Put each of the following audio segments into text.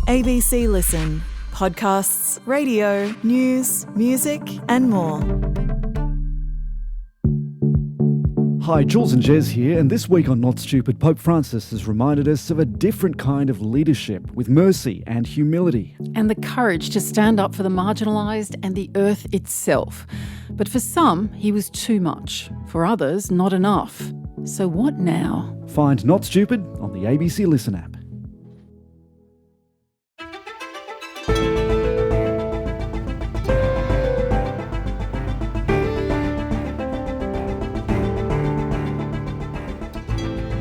ABC Listen. Podcasts, radio, news, music and more. Hi, Jules and Jez here, and this week on Not Stupid, Pope Francis has reminded us of a different kind of leadership with mercy and humility. And the courage to stand up for the marginalised and the earth itself. But for some, he was too much. For others, not enough. So what now? Find Not Stupid on the ABC Listen app.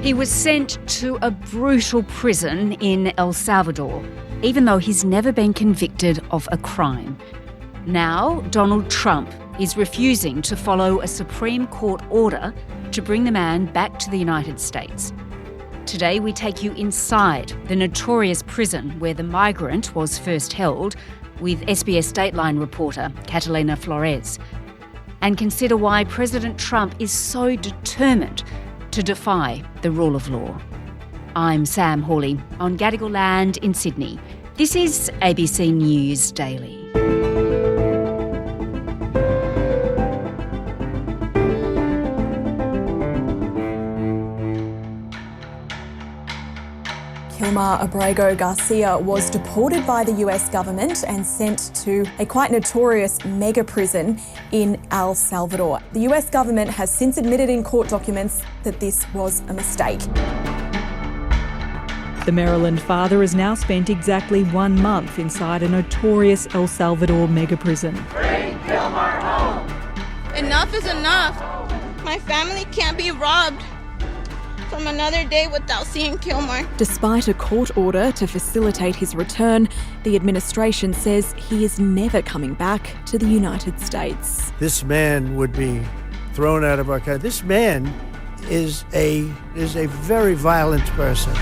He was sent to a brutal prison in El Salvador, even though he's never been convicted of a crime. Now, Donald Trump is refusing to follow a Supreme Court order to bring the man back to the United States. Today, we take you inside the notorious prison where the migrant was first held with SBS Dateline reporter Catalina Florez, and consider why President Trump is so determined to defy the rule of law. I'm Sam Hawley on Gadigal land in Sydney. This is ABC News Daily. Kilmar Abrego Garcia was deported by the US government and sent to a quite notorious mega prison in El Salvador. The US government has since admitted in court documents that this was a mistake. The Maryland father has now spent exactly 1 month inside a notorious El Salvador mega prison. Bring Kilmar home! Enough is enough. My family can't be robbed from another day without seeing Kilmar. Despite a court order to facilitate his return, the administration says he is never coming back to the United States. This man would be thrown out of our country. This man is a very violent person.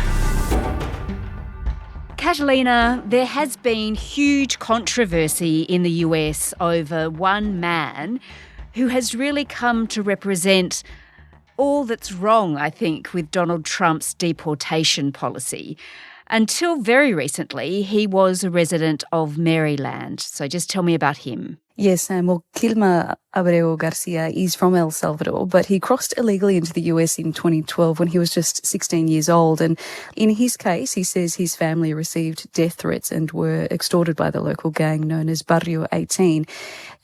Catalina, there has been huge controversy in the US over one man who has really come to represent all that's wrong, I think, with Donald Trump's deportation policy. Until very recently, he was a resident of Maryland. So just tell me about him. Yes, Sam. Well, Kilmar Abrego Garcia is from El Salvador, but he crossed illegally into the US in 2012 when he was just 16 years old. And in his case, he says his family received death threats and were extorted by the local gang known as Barrio 18.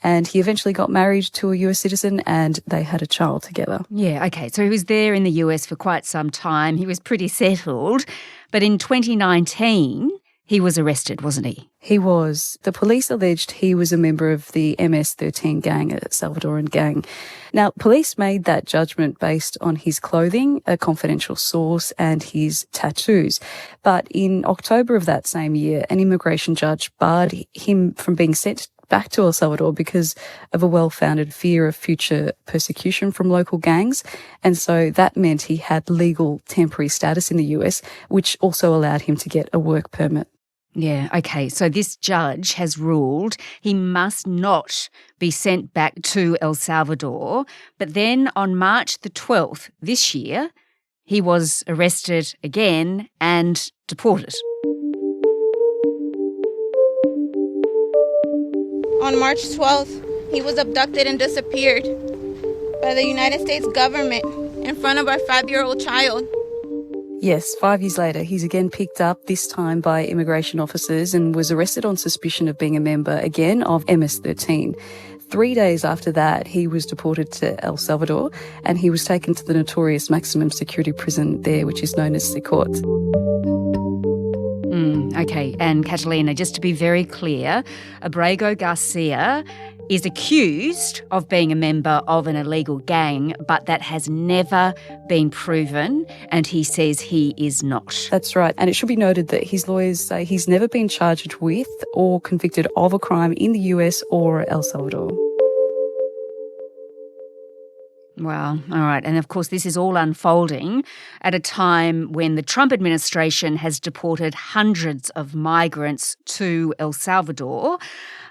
And he eventually got married to a US citizen and they had a child together. Yeah, okay. So he was there in the US for quite some time. He was pretty settled. But in 2019, he was arrested, wasn't he? He was. The police alleged he was a member of the MS-13 gang, a Salvadoran gang. Now, police made that judgment based on his clothing, a confidential source, and his tattoos. But in October of that same year, an immigration judge barred him from being sent back to El Salvador because of a well-founded fear of future persecution from local gangs. And so that meant he had legal temporary status in the US, which also allowed him to get a work permit. Yeah, okay. So this judge has ruled he must not be sent back to El Salvador. But then on March the 12th this year, he was arrested again and deported. On March 12th, he was abducted and disappeared by the United States government in front of our 5-year-old child. Yes, 5 years later, he's again picked up, this time by immigration officers, and was arrested on suspicion of being a member, again, of MS-13. 3 days after that, he was deported to El Salvador, and he was taken to the notorious maximum security prison there, which is known as Secot. Okay, and Catalina, just to be very clear, Abrego Garcia is accused of being a member of an illegal gang, but that has never been proven, and he says he is not. That's right, and it should be noted that his lawyers say he's never been charged with or convicted of a crime in the US or El Salvador. Wow. All right. And of course, this is all unfolding at a time when the Trump administration has deported hundreds of migrants to El Salvador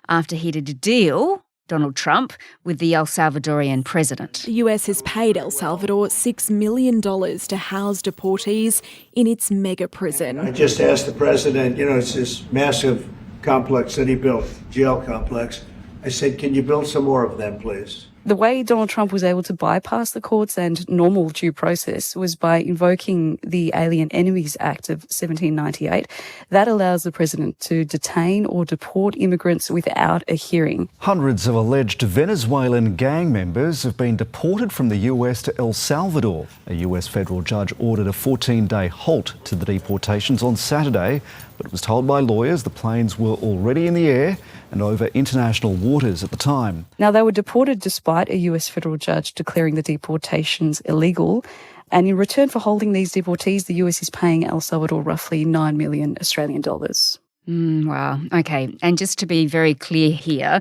after he did a deal Donald Trump with the El Salvadorian president. The US has paid El Salvador $6 million to house deportees in its mega prison. I just asked the president, it's this massive complex that he built, jail complex. I said, can you build some more of them, please? The way Donald Trump was able to bypass the courts and normal due process was by invoking the Alien Enemies Act of 1798. That allows the president to detain or deport immigrants without a hearing. Hundreds of alleged Venezuelan gang members have been deported from the US to El Salvador. A US federal judge ordered a 14-day halt to the deportations on Saturday, but was told by lawyers the planes were already in the air and over international waters at the time. Now, they were deported despite a US federal judge declaring the deportations illegal. And in return for holding these deportees, the US is paying El Salvador roughly $9 million Australian dollars. Wow. Okay. And just to be very clear here,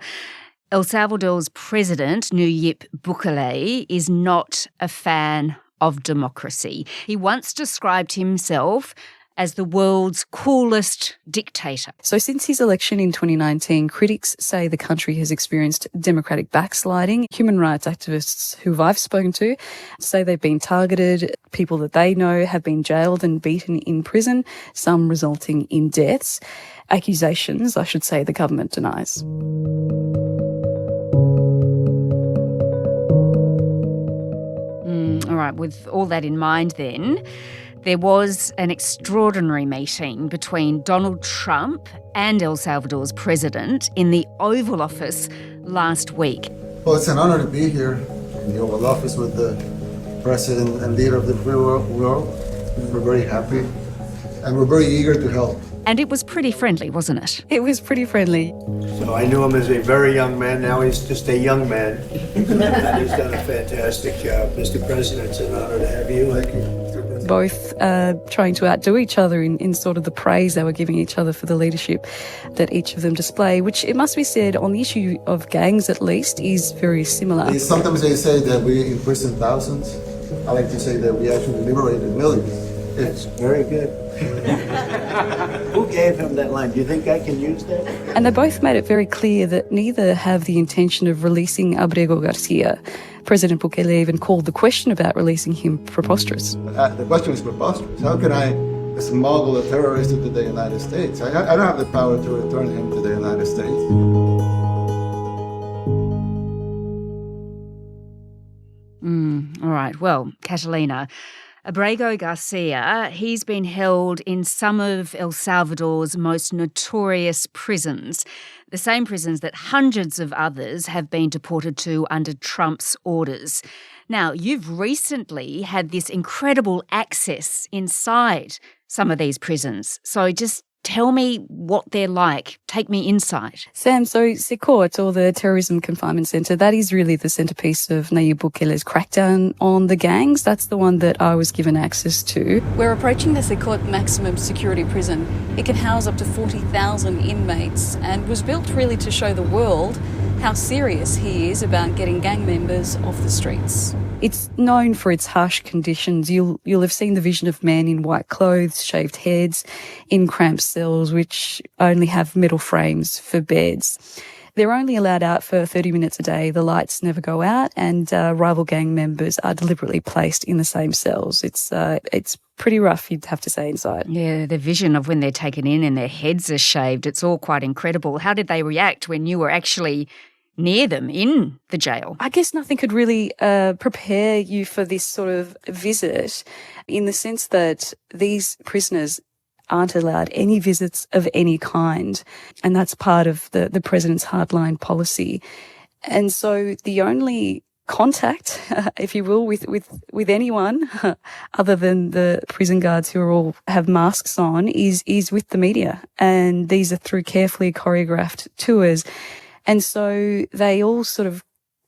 El Salvador's president, Nayib Bukele, is not a fan of democracy. He once described himself as the world's coolest dictator. So since his election in 2019, critics say the country has experienced democratic backsliding. Human rights activists who I've spoken to say they've been targeted. People that they know have been jailed and beaten in prison, some resulting in deaths. Accusations, I should say, the government denies. All right, with all that in mind then, there was an extraordinary meeting between Donald Trump and El Salvador's president in the Oval Office last week. Well, it's an honor to be here in the Oval Office with the president and leader of the free world. We're very happy and we're very eager to help. And it was pretty friendly, wasn't it? It was pretty friendly. So I knew him as a very young man. Now he's just a young man. And he's done a fantastic job. Mr. President, it's an honor to have you. Thank you. Both trying to outdo each other in sort of the praise they were giving each other for the leadership that each of them display, which it must be said on the issue of gangs at least is very similar. Sometimes they say that we imprisoned thousands. I like to say that we actually liberated millions. It's very good. Who gave him that line? Do you think I can use that? And they both made it very clear that neither have the intention of releasing Abrego Garcia. President Bukele even called the question about releasing him preposterous. The question is preposterous. How can I smuggle a terrorist into the United States? I don't have the power to return him to the United States. All right. Well, Catalina, Abrego Garcia, he's been held in some of El Salvador's most notorious prisons, the same prisons that hundreds of others have been deported to under Trump's orders. Now, you've recently had this incredible access inside some of these prisons. So just tell me what they're like. Take me inside. Sam, so Secort, or the Terrorism Confinement Centre, that is really the centrepiece of Nayib Bukele's crackdown on the gangs. That's the one that I was given access to. We're approaching the Secort maximum security prison. It can house up to 40,000 inmates and was built really to show the world how serious he is about getting gang members off the streets. It's known for its harsh conditions. You'll have seen the vision of men in white clothes, shaved heads, in cramped cells which only have metal frames for beds. They're only allowed out for 30 minutes a day. The lights never go out, and rival gang members are deliberately placed in the same cells. It's pretty rough, you'd have to say, inside. Yeah, the vision of when they're taken in and their heads are shaved, it's all quite incredible. How did they react when you were actually near them in the jail? I guess nothing could really prepare you for this sort of visit, in the sense that these prisoners aren't allowed any visits of any kind. And that's part of the president's hardline policy. And so the only contact, if you will, with anyone other than the prison guards who all have masks on is with the media. And these are through carefully choreographed tours. And so they all sort of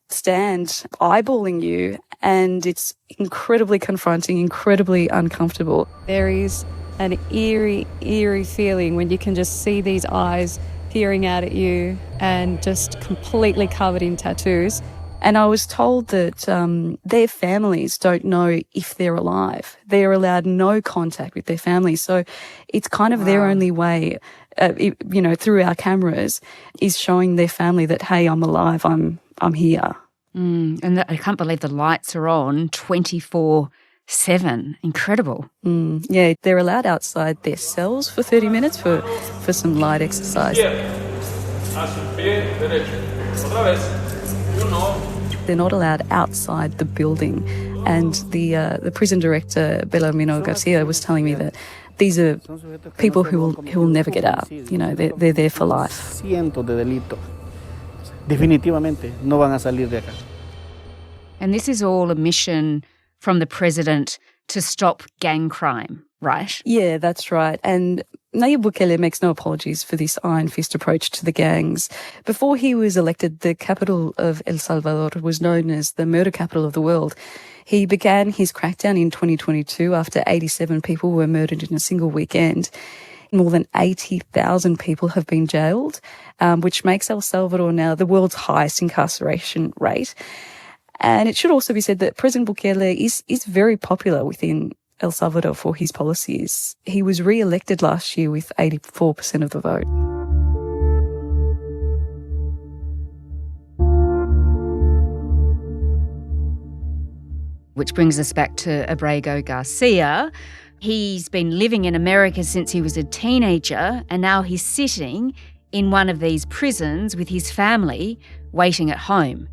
stand eyeballing you, and it's incredibly confronting, incredibly uncomfortable. There is an eerie feeling when you can just see these eyes peering out at you and just completely covered in tattoos. And I was told that their families don't know if they're alive. They're allowed no contact with their families. So it's kind of their only way, through our cameras, is showing their family that, hey, I'm alive, I'm here. And I can't believe the lights are on 24/7. Incredible. Yeah, they're allowed outside their cells for 30 minutes for some light exercise. They're not allowed outside the building. And the prison director, Abrego Garcia, was telling me that these are people who will never get out. They're there for life. Definitivamente no van a salir de acá. And this is all a mission from the president to stop gang crime, right? Yeah, that's right. And Nayib Bukele makes no apologies for this iron fist approach to the gangs. Before he was elected, the capital of El Salvador was known as the murder capital of the world. He began his crackdown in 2022 after 87 people were murdered in a single weekend. More than 80,000 people have been jailed, which makes El Salvador now the world's highest incarceration rate. And it should also be said that President Bukele is very popular within El Salvador for his policies. He was re-elected last year with 84% of the vote. Which brings us back to Abrego Garcia. He's been living in America since he was a teenager, and now he's sitting in one of these prisons with his family, waiting at home.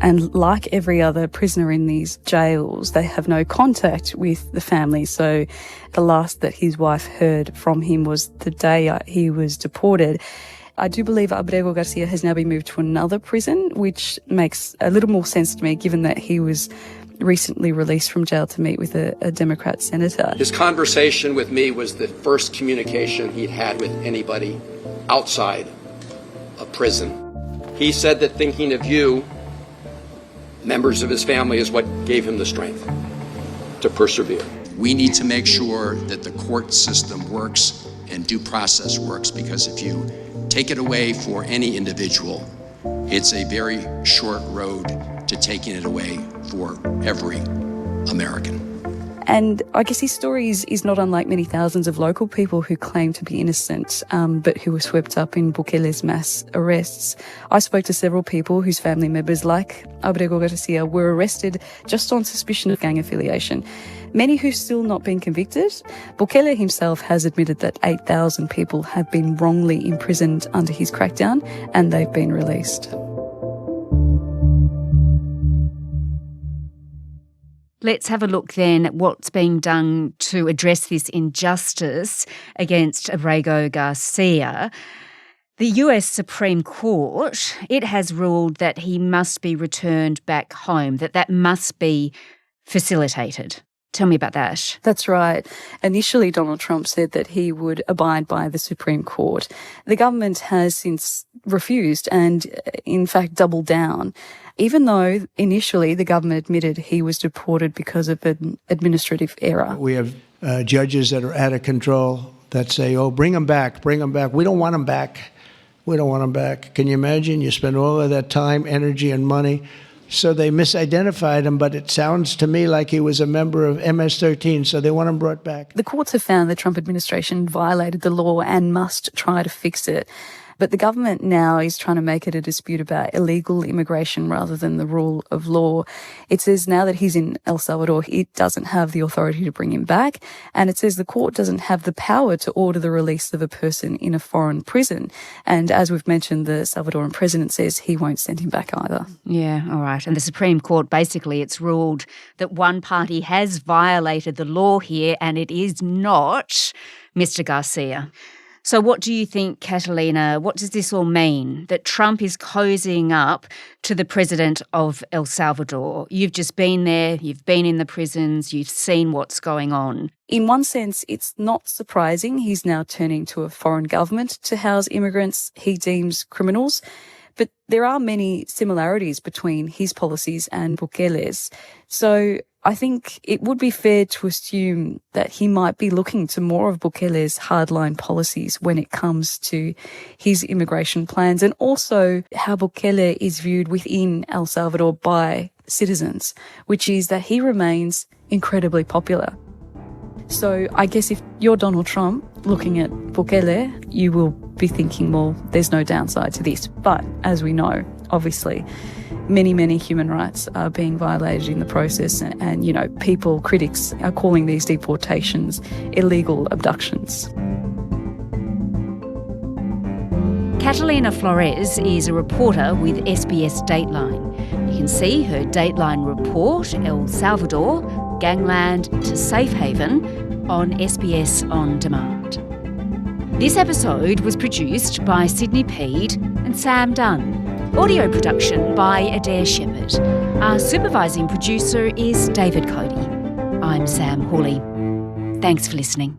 And like every other prisoner in these jails, they have no contact with the family. So the last that his wife heard from him was the day he was deported. I do believe Abrego Garcia has now been moved to another prison, which makes a little more sense to me, given that he was recently released from jail to meet with a Democrat senator. His conversation with me was the first communication he'd had with anybody outside a prison. He said that thinking of you, members of his family, is what gave him the strength to persevere. We need to make sure that the court system works and due process works, because if you take it away for any individual, it's a very short road to taking it away for every American. And I guess his story is not unlike many thousands of local people who claim to be innocent, but who were swept up in Bukele's mass arrests. I spoke to several people whose family members, like Abrego Garcia, were arrested just on suspicion of gang affiliation. Many who've still not been convicted. Bukele himself has admitted that 8,000 people have been wrongly imprisoned under his crackdown, and they've been released. Let's have a look then at what's being done to address this injustice against Abrego Garcia. The US Supreme Court, it has ruled that he must be returned back home, that must be facilitated. Tell me about that. That's right. Initially, Donald Trump said that he would abide by the Supreme Court. The government has since refused and, in fact, doubled down, even though initially the government admitted he was deported because of an administrative error. We have judges that are out of control that say, oh, bring them back, bring them back. We don't want them back. We don't want them back. Can you imagine? You spend all of that time, energy, and money. So they misidentified him, but it sounds to me like he was a member of MS-13, so they want him brought back. The courts have found the Trump administration violated the law and must try to fix it. But the government now is trying to make it a dispute about illegal immigration rather than the rule of law. It says now that he's in El Salvador, it doesn't have the authority to bring him back. And it says the court doesn't have the power to order the release of a person in a foreign prison. And as we've mentioned, the Salvadoran president says he won't send him back either. Yeah, all right. And the Supreme Court, basically, it's ruled that one party has violated the law here, and it is not Mr. Garcia. So what do you think, Catalina? What does this all mean, that Trump is cozying up to the president of El Salvador? You've just been there, you've been in the prisons, you've seen what's going on. In one sense, it's not surprising he's now turning to a foreign government to house immigrants he deems criminals. But there are many similarities between his policies and Bukele's. So I think it would be fair to assume that he might be looking to more of Bukele's hardline policies when it comes to his immigration plans, and also how Bukele is viewed within El Salvador by citizens, which is that he remains incredibly popular. So I guess if you're Donald Trump looking at Bukele, you will be thinking, well, there's no downside to this. But as we know, obviously, many human rights are being violated in the process, and you know, critics are calling these deportations illegal abductions. Catalina Florez is a reporter with SBS Dateline. You can see her Dateline report, El Salvador, Gangland to Safe Haven, on SBS On Demand. This episode was produced by Sydney Peed and Sam Dunn. Audio production by Adair Shepherd. Our supervising producer is David Cody. I'm Sam Hawley. Thanks for listening.